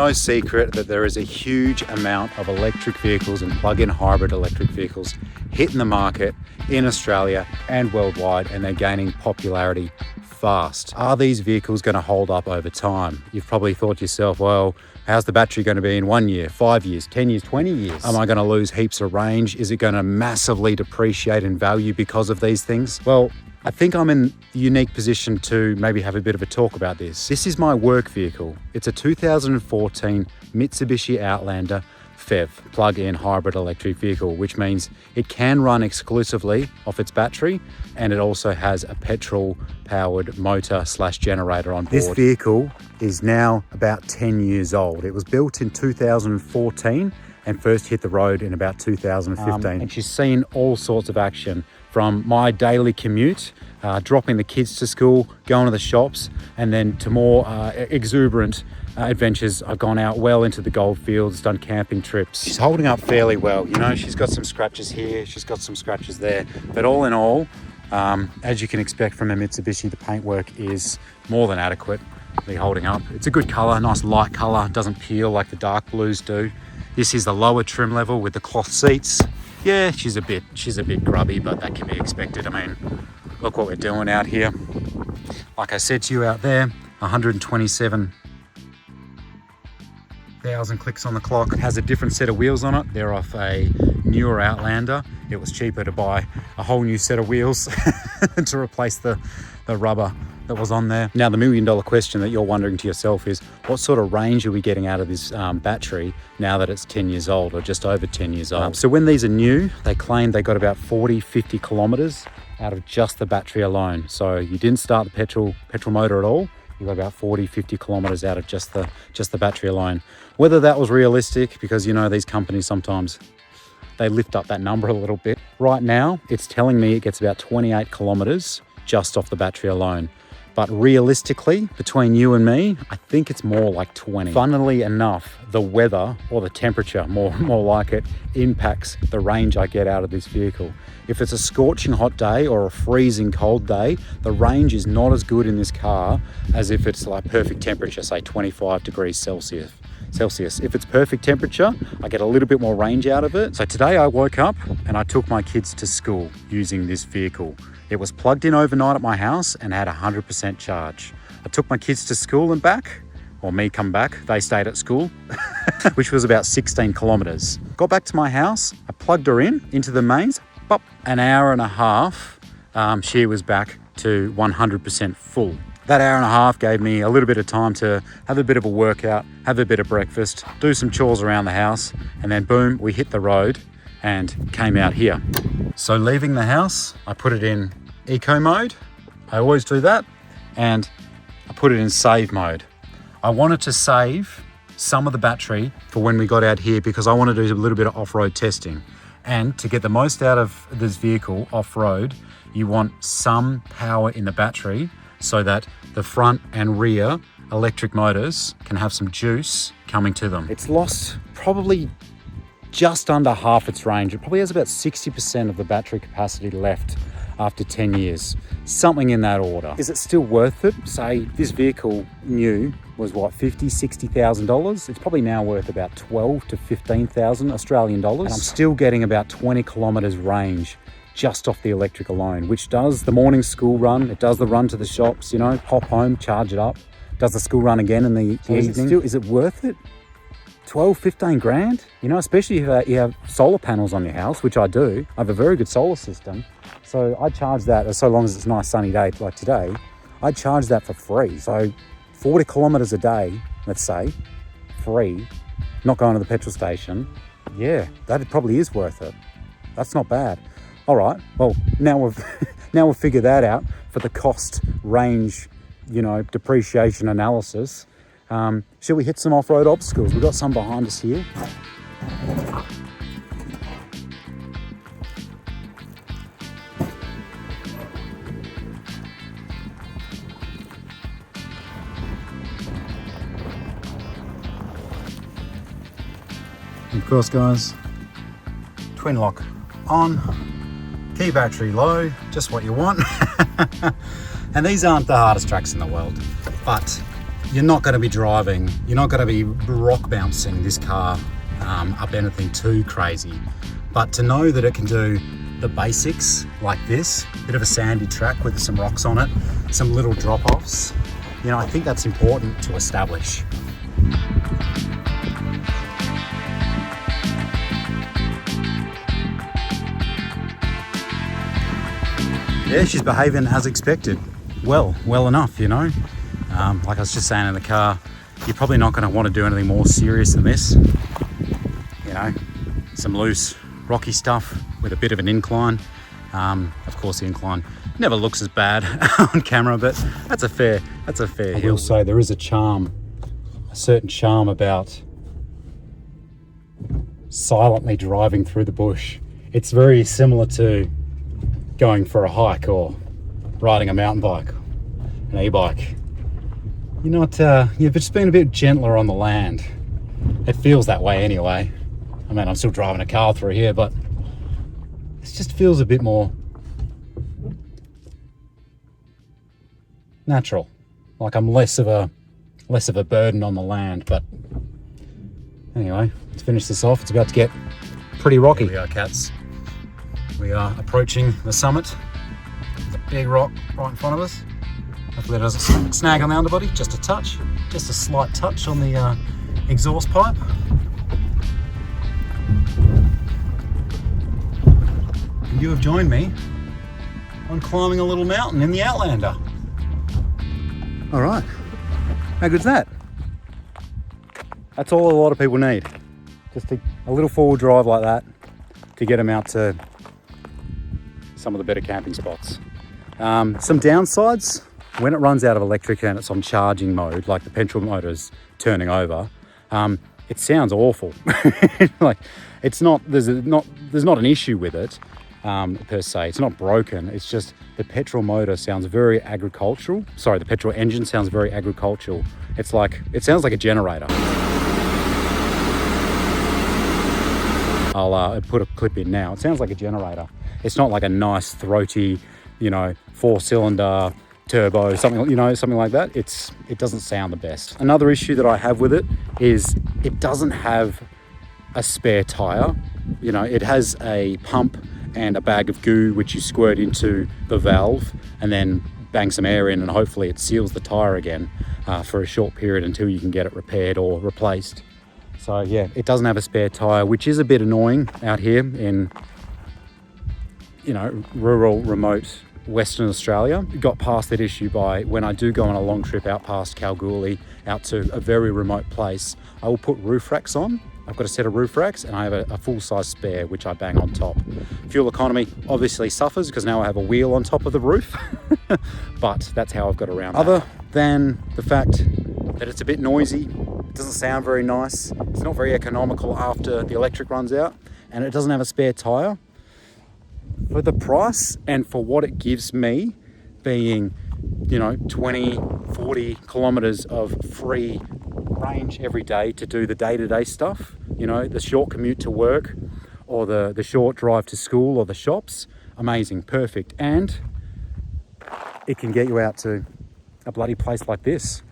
no secret that there is a huge amount of electric vehicles and plug-in hybrid electric vehicles hitting the market in Australia and worldwide, and they're gaining popularity fast. Are these vehicles going to hold up over time? You've probably thought to yourself, well, how's the battery going to be in 1 year, 5 years, 10 years, 20 years? Am I going to lose heaps of range? Is it going to massively depreciate in value because of these things? Well, I think I'm in the unique position to maybe have a bit of a talk about this. This is my work vehicle. It's a 2014 Mitsubishi Outlander PHEV, plug-in hybrid electric vehicle, which means it can run exclusively off its battery, and it also has a petrol-powered motor/generator on board. This vehicle is now about 10 years old. It was built in 2014 and first hit the road in about 2015. And she's seen all sorts of action, from my daily commute, dropping the kids to school, going to the shops, and then to more exuberant adventures. I've gone out well into the gold fields, done camping trips. She's holding up fairly well. You know, she's got some scratches here, she's got some scratches there, but all in all, as you can expect from a Mitsubishi, the paintwork is more than adequately holding up. It's a good color, nice light color, doesn't peel like the dark blues do. This is the lower trim level with the cloth seats. Yeah, she's a bit grubby, but that can be expected. I mean, look what we're doing out here. Like I said to you out there, 127,000 clicks on the clock. It has a different set of wheels on it. They're off a newer Outlander. It was cheaper to buy a whole new set of wheels to replace the rubber that was on there. Now, the $1 million question that you're wondering to yourself is, what sort of range are we getting out of this battery now that it's 10 years old, or just over 10 years old? So when these are new, they claim they got about 40-50 kilometers out of just the battery alone. So you didn't start the petrol motor at all. You got about 40-50 kilometers out of just the battery alone. Whether that was realistic, because you know these companies sometimes they lift up that number a little bit. Right now, it's telling me it gets about 28 kilometers just off the battery alone. But realistically, between you and me, I think it's more like 20. Funnily enough, the weather, or the temperature, more like it, impacts the range I get out of this vehicle. If it's a scorching hot day or a freezing cold day, the range is not as good in this car as if it's like perfect temperature, say 25 degrees Celsius. If it's perfect temperature, I get a little bit more range out of it. So today I woke up and I took my kids to school using this vehicle. It was plugged in overnight at my house and had 100% charge. I took my kids to school and back, or me come back, they stayed at school, which was about 16 kilometers. Got back to my house, I plugged her into the mains, pop, an hour and a half, she was back to 100% full. That hour and a half gave me a little bit of time to have a bit of a workout, have a bit of breakfast, do some chores around the house, and then boom, we hit the road and came out here. So leaving the house, I put it in eco mode. I always do that. And I put it in save mode. I wanted to save some of the battery for when we got out here, because I want to do a little bit of off-road testing. And to get the most out of this vehicle off-road, you want some power in the battery so that the front and rear electric motors can have some juice coming to them. It's lost probably just under half its range. It probably has about 60% of the battery capacity left after 10 years. Something in that order. Is it still worth it? Say this vehicle new was what, $50,000-$60,000? It's probably now worth about 12 to 15,000 Australian dollars. And I'm still getting about 20 kilometers range just off the electric alone, which does the morning school run, it does the run to the shops, you know, hop home, charge it up, does the school run again in the evening. Is it worth it? 12, 15 grand? You know, especially if you have solar panels on your house, which I do. I have a very good solar system. So I charge that, so long as it's a nice sunny day like today, I charge that for free. So 40 kilometers a day, let's say, free, not going to the petrol station. Yeah, that probably is worth it. That's not bad. All right, well, now we've figured that out for the cost range, you know, depreciation analysis. Shall we hit some off-road obstacles? We've got some behind us here. And of course, guys, twin lock on, key battery low, just what you want. And these aren't the hardest tracks in the world, but you're not going to be driving, you're not going to be rock bouncing this car up anything too crazy. But to know that it can do the basics like this, bit of a sandy track with some rocks on it, some little drop-offs, you know, I think that's important to establish. Yeah, she's behaving as expected. Well enough, you know. Like I was just saying in the car, you're probably not going to want to do anything more serious than this. You know, some loose, rocky stuff with a bit of an incline. Of course, the incline never looks as bad on camera, but that's a fair hill. I will say there is a certain charm about silently driving through the bush. It's very similar to going for a hike or riding a mountain bike, an e-bike. You're not, you've just been a bit gentler on the land. It feels that way anyway. I mean, I'm still driving a car through here, but it just feels a bit more natural. Like I'm less of a burden on the land. But anyway, to finish this off, it's about to get pretty rocky. Here we are, cats. We are approaching the summit. There's a big rock right in front of us. Hopefully it doesn't snag on the underbody, just a touch. Just a slight touch on the exhaust pipe. And you have joined me on climbing a little mountain in the Outlander. All right, how good's that? That's all a lot of people need. Just a little four-wheel drive like that to get them out to some of the better camping spots. Some downsides, when it runs out of electric and it's on charging mode, like the petrol motor's turning over, it sounds awful. Like it's not, there's not an issue with it per se. It's not broken. It's just the petrol motor sounds very agricultural. Sorry, the petrol engine sounds very agricultural. It's like, it sounds like a generator. I'll put a clip in now. It sounds like a generator. It's not like a nice throaty, you know, 4-cylinder turbo, something like that. It doesn't sound the best. Another issue that I have with it is it doesn't have a spare tire. You know, it has a pump and a bag of goo which you squirt into the valve and then bang some air in, and hopefully it seals the tire again for a short period until you can get it repaired or replaced. So yeah, it doesn't have a spare tire, which is a bit annoying out here in, you know, rural, remote Western Australia. Got past that issue by when I do go on a long trip out past Kalgoorlie, out to a very remote place, I will put roof racks on. I've got a set of roof racks and I have a full-size spare which I bang on top. Fuel economy obviously suffers because now I have a wheel on top of the roof, but that's how I've got around that. Other than the fact that it's a bit noisy, it doesn't sound very nice, it's not very economical after the electric runs out, and it doesn't have a spare tire. For the price and for what it gives me, being, you know, 20, 40 kilometers of free range every day to do the day-to-day stuff, you know, the short commute to work or the short drive to school or the shops, amazing, perfect. And it can get you out to a bloody place like this.